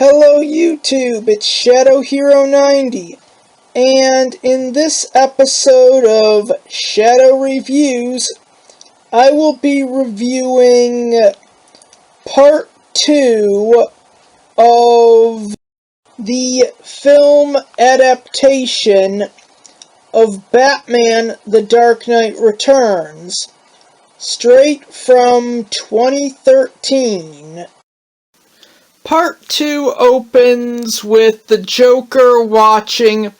Hello YouTube, it's Shadow Hero 90, and in this episode of Shadow Reviews, I will be reviewing part 2 of the film adaptation of Batman: The Dark Knight Returns, straight from 2013. Part 2 opens with the Joker watching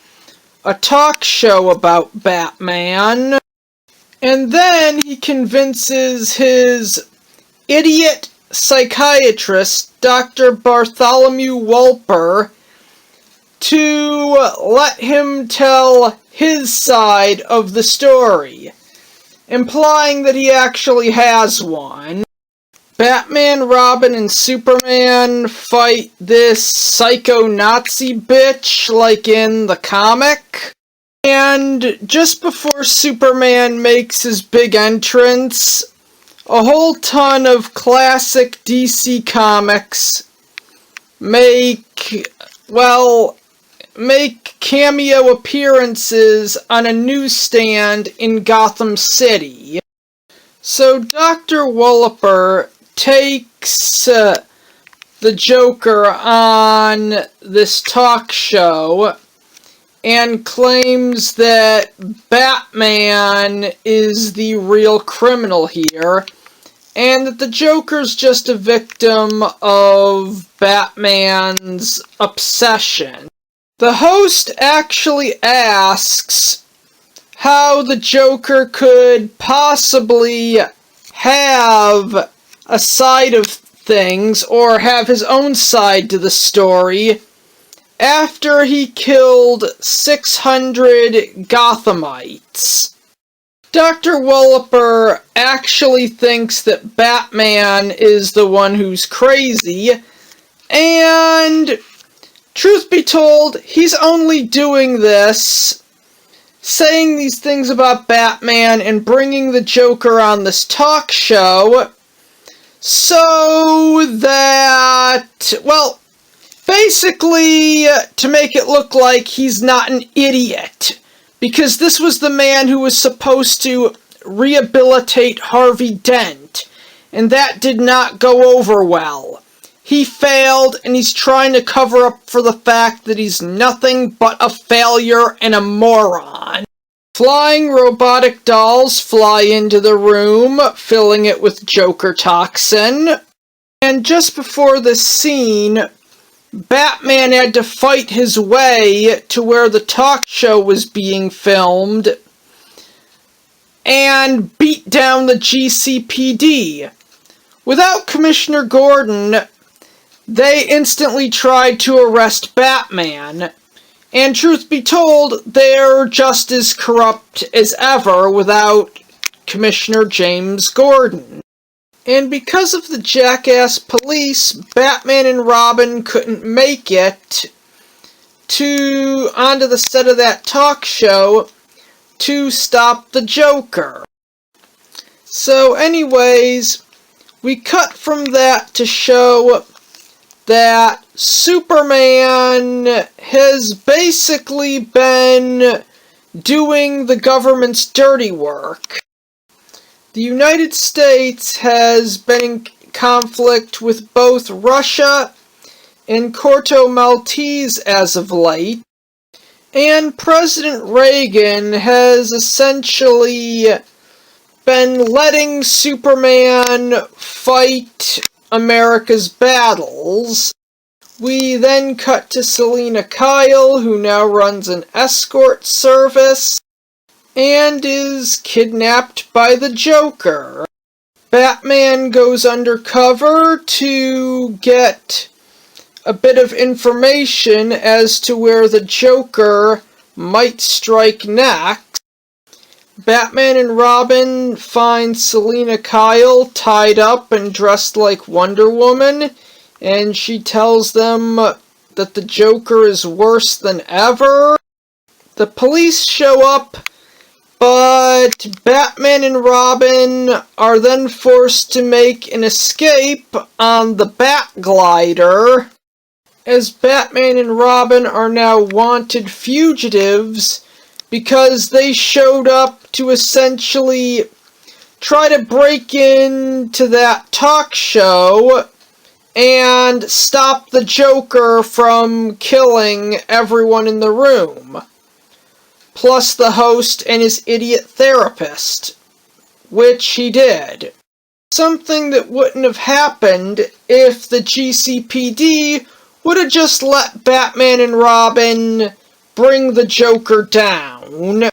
a talk show about Batman, and then he convinces his idiot psychiatrist, Dr. Bartholomew Wolper, to let him tell his side of the story, implying that he actually has one. Batman, Robin, and Superman fight this psycho-Nazi bitch like in the comic. And just before Superman makes his big entrance, a whole ton of classic DC comics make cameo appearances on a newsstand in Gotham City. So Dr. Wolper takes the Joker on this talk show and claims that Batman is the real criminal here, and that the Joker's just a victim of Batman's obsession. The host actually asks how the Joker could possibly have a side of things, or have his own side to the story, after he killed 600 Gothamites. Dr. Wolper actually thinks that Batman is the one who's crazy, and truth be told, he's only doing this, saying these things about Batman and bringing the Joker on this talk show, so that, basically to make it look like he's not an idiot, because this was the man who was supposed to rehabilitate Harvey Dent, and that did not go over well. He failed, and he's trying to cover up for the fact that he's nothing but a failure and a moron. Flying robotic dolls fly into the room, filling it with Joker toxin. And just before this scene, Batman had to fight his way to where the talk show was being filmed and beat down the GCPD. Without Commissioner Gordon, they instantly tried to arrest Batman. And truth be told, they're just as corrupt as ever without Commissioner James Gordon. And because of the jackass police, Batman and Robin couldn't make it onto the set of that talk show to stop the Joker. So anyways, we cut from that to show that Superman has basically been doing the government's dirty work. The United States has been in conflict with both Russia and Corto Maltese as of late, and President Reagan has essentially been letting Superman fight America's battles. We then cut to Selina Kyle, who now runs an escort service and is kidnapped by the Joker. Batman goes undercover to get a bit of information as to where the Joker might strike next. Batman and Robin find Selina Kyle tied up and dressed like Wonder Woman, and she tells them that the Joker is worse than ever. The police show up, but Batman and Robin are then forced to make an escape on the Bat Glider. as Batman and Robin are now wanted fugitives because they showed up to essentially try to break into that talk show and stop the Joker from killing everyone in the room, plus the host and his idiot therapist, which he did. Something that wouldn't have happened if the GCPD would have just let Batman and Robin bring the Joker down.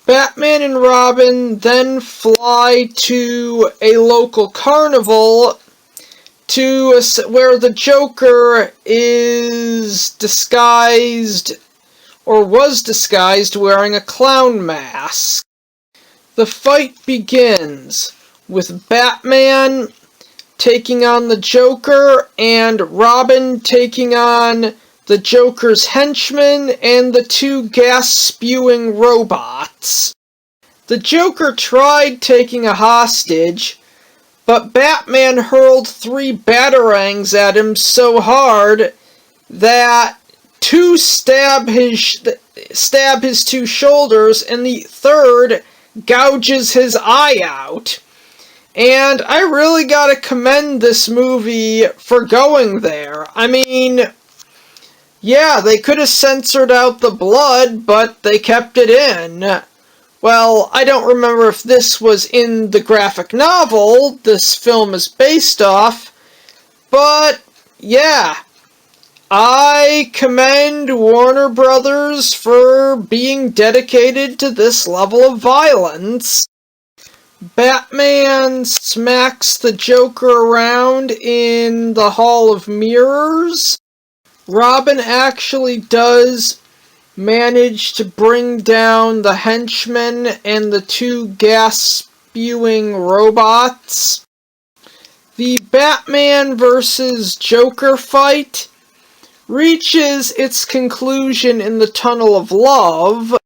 Batman and Robin then fly to a local carnival to where the Joker is disguised, or was disguised, wearing a clown mask. The fight begins with Batman taking on the Joker and Robin taking on the Joker's henchmen and the two gas-spewing robots. The Joker tried taking a hostage, but Batman hurled 3 batarangs at him so hard that 2 stab his 2 shoulders and the third gouges his eye out. And I really gotta commend this movie for going there. I mean, yeah, they could have censored out the blood, but they kept it in. Well, I don't remember if this was in the graphic novel this film is based off, but yeah, I commend Warner Brothers for being dedicated to this level of violence. Batman smacks the Joker around in the Hall of Mirrors. Robin actually does manage to bring down the henchmen and the 2 gas-spewing robots. The Batman vs. Joker fight reaches its conclusion in the Tunnel of Love.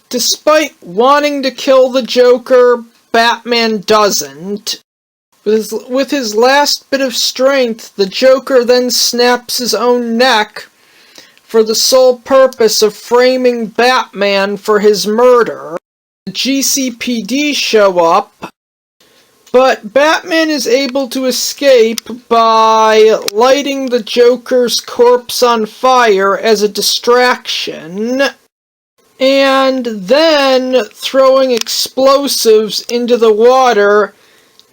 Despite wanting to kill the Joker, Batman doesn't. With his last bit of strength, the Joker then snaps his own neck for the sole purpose of framing Batman for his murder. The GCPD show up, but Batman is able to escape by lighting the Joker's corpse on fire as a distraction, and then throwing explosives into the water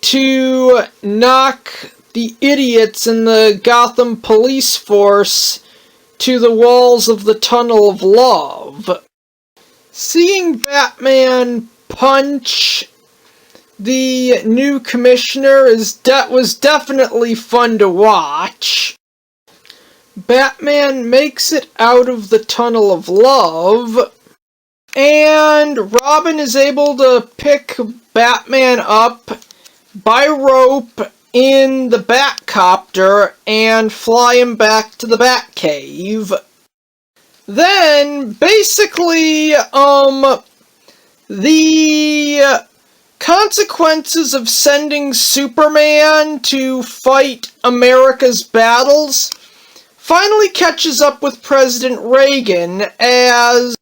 to knock the idiots in the Gotham police force to the walls of the Tunnel of Love. Seeing Batman punch the new commissioner was definitely fun to watch. Batman makes it out of the Tunnel of Love, and Robin is able to pick Batman up by rope in the Batcopter and fly him back to the Batcave. Then, basically, the consequences of sending Superman to fight America's battles finally catches up with President Reagan as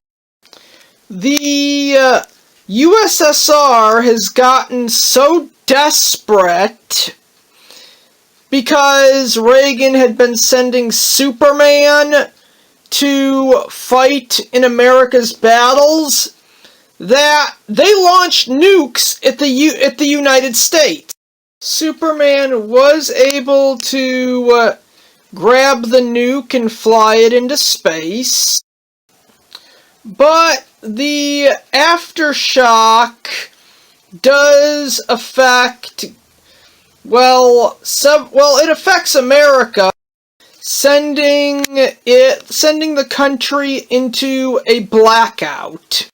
the USSR has gotten so desperate because Reagan had been sending Superman to fight in America's battles that they launched nukes at the United States. Superman was able to grab the nuke and fly it into space, but the aftershock does affect, it affects America, sending the country into a blackout.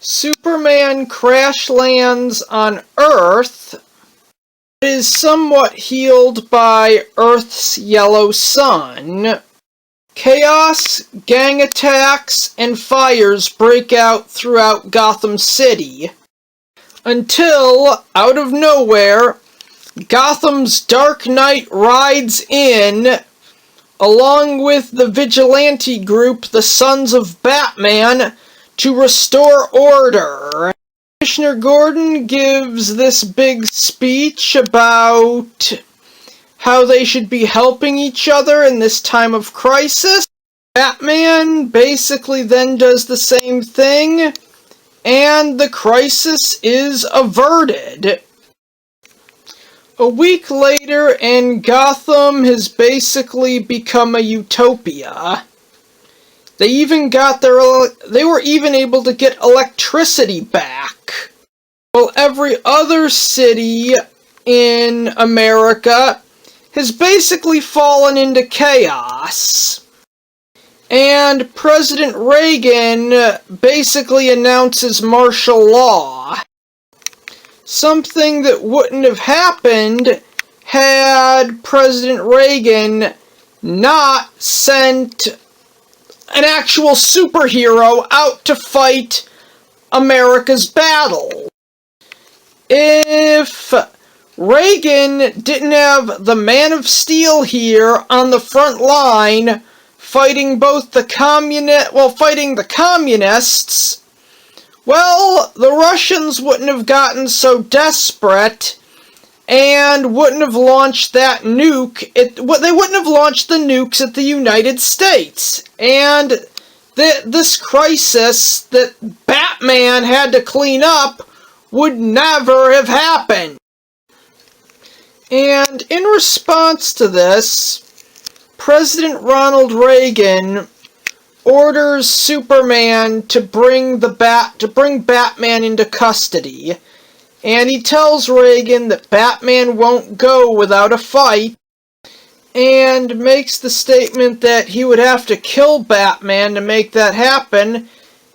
Superman crash lands on Earth, is somewhat healed by Earth's yellow sun. Chaos, gang attacks, and fires break out throughout Gotham City, until, out of nowhere, Gotham's Dark Knight rides in, along with the vigilante group, the Sons of Batman, to restore order. Commissioner Gordon gives this big speech about how they should be helping each other in this time of crisis. Batman basically then does the same thing, and the crisis is averted. A week later, and Gotham has basically become a utopia. They were even able to get electricity back. While every other city in America has basically fallen into chaos. And President Reagan basically announces martial law. Something that wouldn't have happened had President Reagan not sent an actual superhero out to fight America's battle. If Reagan didn't have the Man of Steel here on the front line fighting the communists, well, the Russians wouldn't have gotten so desperate and wouldn't have launched that nuke. They wouldn't have launched the nukes at the United States. And this crisis that Batman had to clean up would never have happened. And in response to this, President Ronald Reagan orders Superman to bring Batman into custody, and he tells Reagan that Batman won't go without a fight, and makes the statement that he would have to kill Batman to make that happen,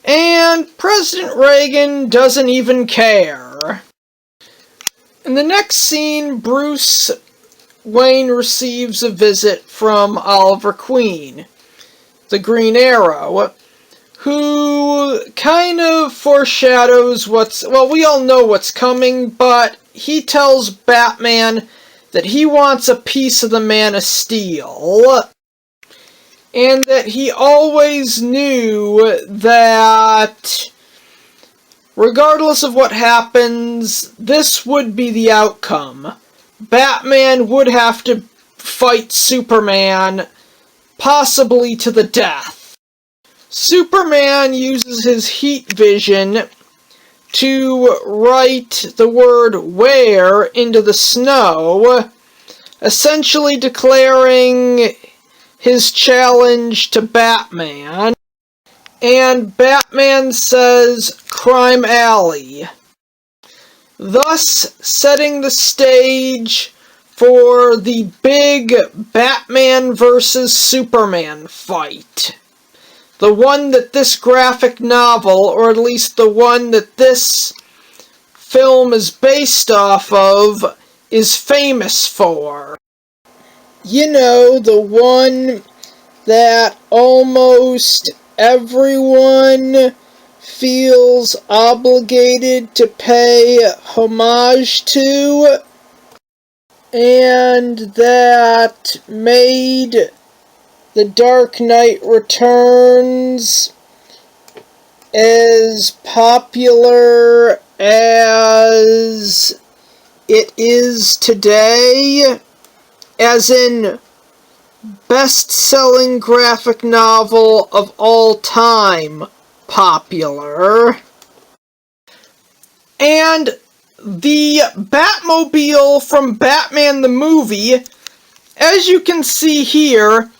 and President Reagan doesn't even care. In the next scene, Bruce Wayne receives a visit from Oliver Queen, the Green Arrow, who kind of foreshadows we all know what's coming, but he tells Batman that he wants a piece of the Man of Steel, and that he always knew that regardless of what happens, this would be the outcome. Batman would have to fight Superman, possibly to the death. Superman uses his heat vision to write the word "where" into the snow, essentially declaring his challenge to Batman. And Batman says, "Crime Alley," thus setting the stage for the big Batman vs. Superman fight. The one that this graphic novel, or at least the one that this film is based off of, is famous for. You know, the one that almost everyone feels obligated to pay homage to, and that made The Dark Knight Returns as popular as it is today, as in best-selling graphic novel of all time popular. And the Batmobile from Batman the movie, as you can see here,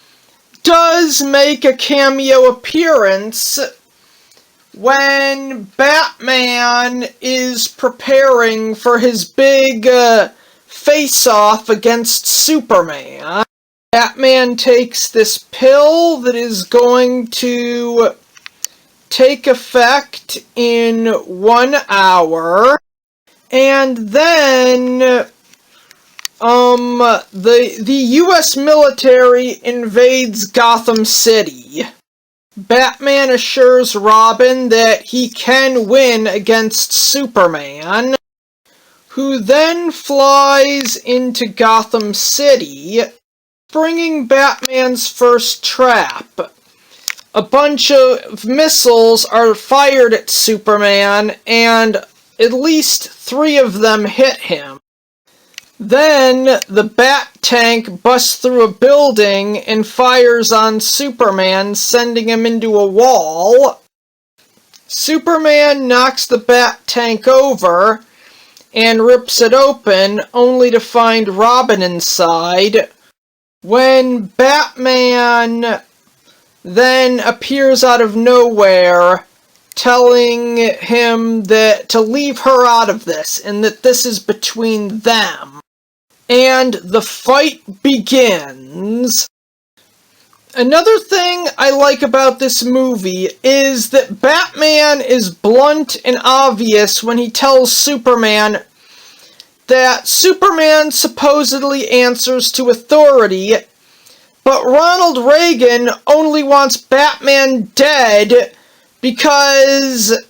does make a cameo appearance when Batman is preparing for his big face-off against Superman. Batman takes this pill that is going to take effect in 1 hour, and then the US military invades Gotham City. Batman assures Robin that he can win against Superman, who then flies into Gotham City springing Batman's first trap. A bunch of missiles are fired at Superman, and at least 3 of them hit him. Then, the Bat Tank busts through a building and fires on Superman, sending him into a wall. Superman knocks the Bat Tank over and rips it open, only to find Robin inside. When Batman then appears out of nowhere, telling him that to leave her out of this, and that this is between them. And the fight begins. Another thing I like about this movie is that Batman is blunt and obvious when he tells Superman that Superman supposedly answers to authority, but Ronald Reagan only wants Batman dead because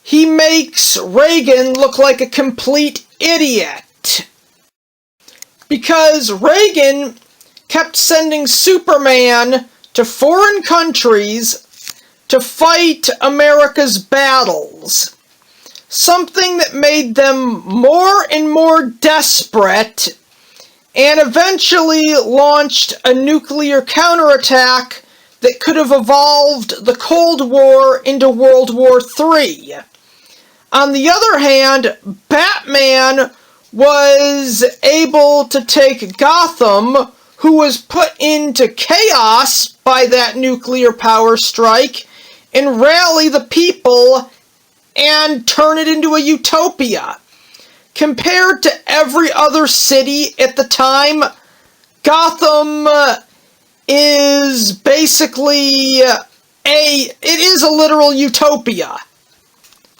he makes Reagan look like a complete idiot. Because Reagan kept sending Superman to foreign countries to fight America's battles. Something that made them more and more desperate, and eventually launched a nuclear counterattack that could have evolved the Cold War into World War III. On the other hand, Batman was able to take Gotham, who was put into chaos by that nuclear power strike, and rally the people and turn it into a utopia. Compared to every other city at the time, Gotham is basically it is a literal utopia.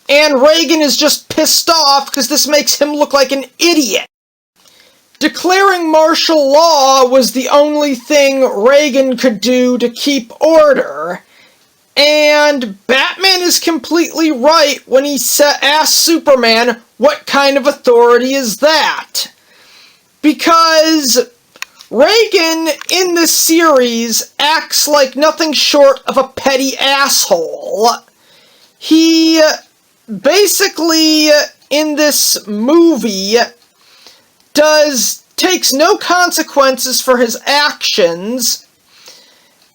And Reagan is just pissed off because this makes him look like an idiot. Declaring martial law was the only thing Reagan could do to keep order. And Batman is completely right when he asks Superman, what kind of authority is that? Because Reagan in this series acts like nothing short of a petty asshole. He basically, in this movie, takes no consequences for his actions,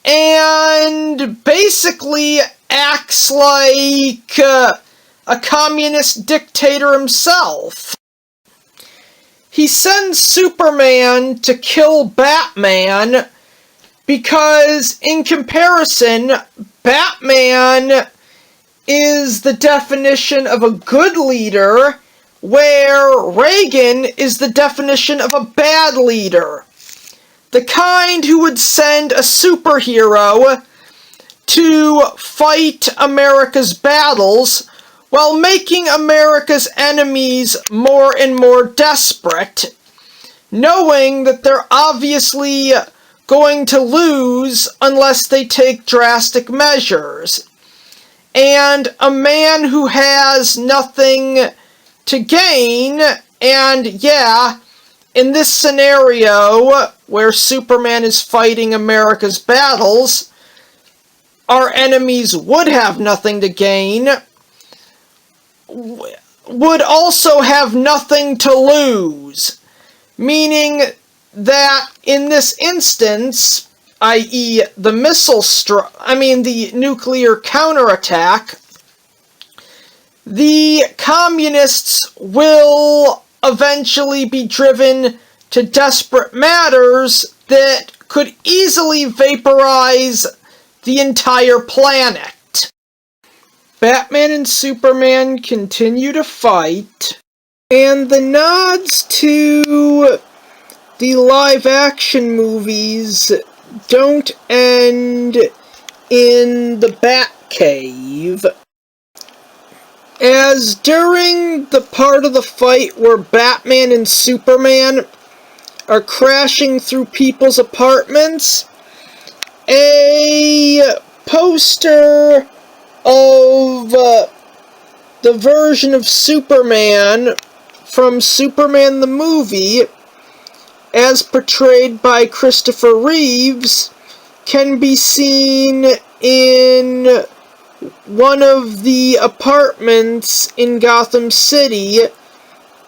and basically acts like a communist dictator himself. He sends Superman to kill Batman because, in comparison, Batman is the definition of a good leader, where Reagan is the definition of a bad leader. The kind who would send a superhero to fight America's battles while making America's enemies more and more desperate, knowing that they're obviously going to lose unless they take drastic measures. And a man who has nothing to gain, and yeah, in this scenario where Superman is fighting America's battles, our enemies would have nothing to gain, would also have nothing to lose. Meaning that in this instance, i.e. the the nuclear counterattack, the communists will eventually be driven to desperate matters that could easily vaporize the entire planet. Batman and Superman continue to fight, and the nods to the live-action movies don't end in the Batcave, as during the part of the fight where Batman and Superman are crashing through people's apartments, a poster of the version of Superman from Superman the movie as portrayed by Christopher Reeves, can be seen in one of the apartments in Gotham City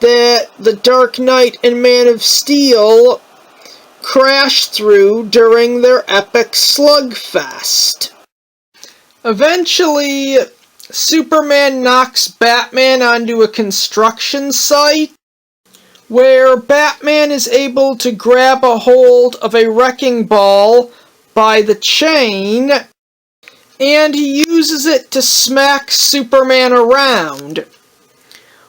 that the Dark Knight and Man of Steel crash through during their epic slugfest. Eventually, Superman knocks Batman onto a construction site, where Batman is able to grab a hold of a wrecking ball by the chain, and he uses it to smack Superman around,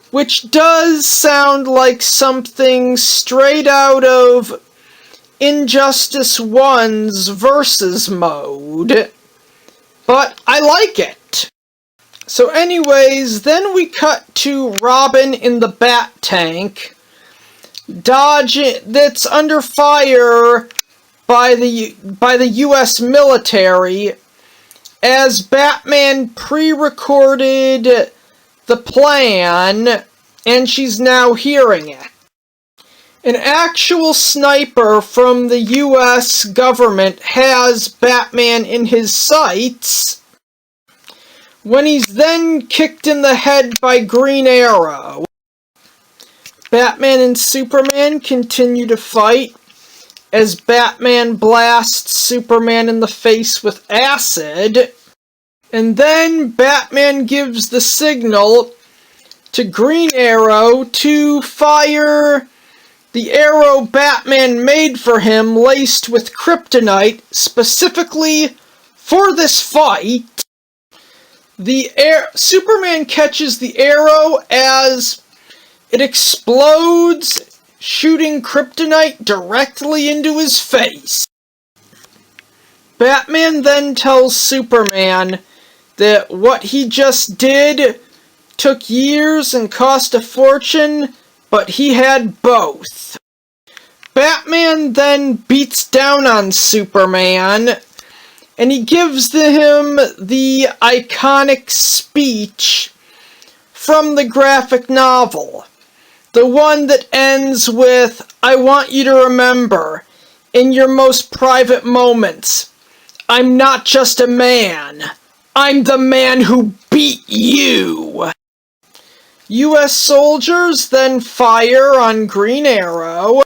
which does sound like something straight out of Injustice 1's Versus mode, but I like it. So anyways, then we cut to Robin in the Bat Tank, that's under fire by the US military, as Batman pre-recorded the plan, and she's now hearing it. An actual sniper from the US government has Batman in his sights, when he's then kicked in the head by Green Arrow. Batman and Superman continue to fight, as Batman blasts Superman in the face with acid, and then Batman gives the signal to Green Arrow to fire the arrow Batman made for him, laced with kryptonite, specifically for this fight. Superman catches the arrow as it explodes, shooting kryptonite directly into his face. Batman then tells Superman that what he just did took years and cost a fortune, but he had both. Batman then beats down on Superman, and he gives him the iconic speech from the graphic novel. The one that ends with, "I want you to remember, in your most private moments, I'm not just a man. I'm the man who beat you." US soldiers then fire on Green Arrow,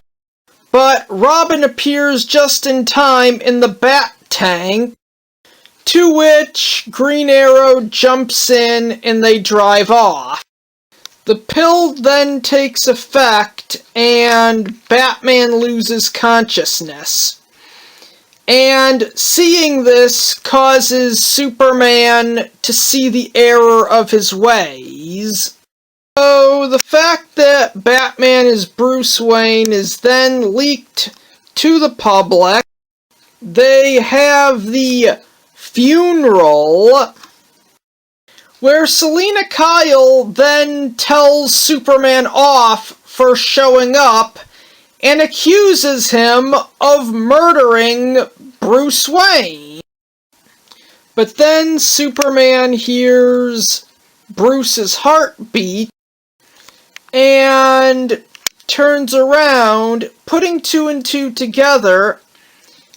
but Robin appears just in time in the Bat Tank, to which Green Arrow jumps in and they drive off. The pill then takes effect and Batman loses consciousness. And seeing this causes Superman to see the error of his ways. So the fact that Batman is Bruce Wayne is then leaked to the public. They have the funeral, where Selina Kyle then tells Superman off for showing up and accuses him of murdering Bruce Wayne. But then Superman hears Bruce's heartbeat and turns around, putting two and two together.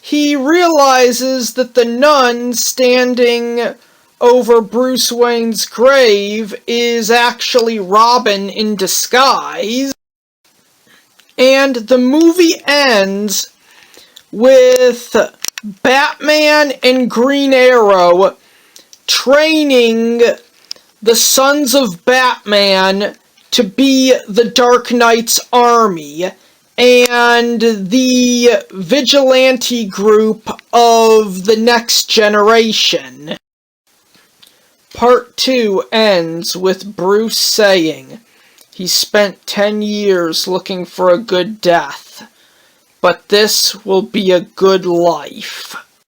He realizes that the nun standing over Bruce Wayne's grave is actually Robin in disguise. And the movie ends with Batman and Green Arrow training the Sons of Batman to be the Dark Knight's army and the vigilante group of the next generation. Part 2 ends with Bruce saying he spent 10 years looking for a good death, but this will be a good life.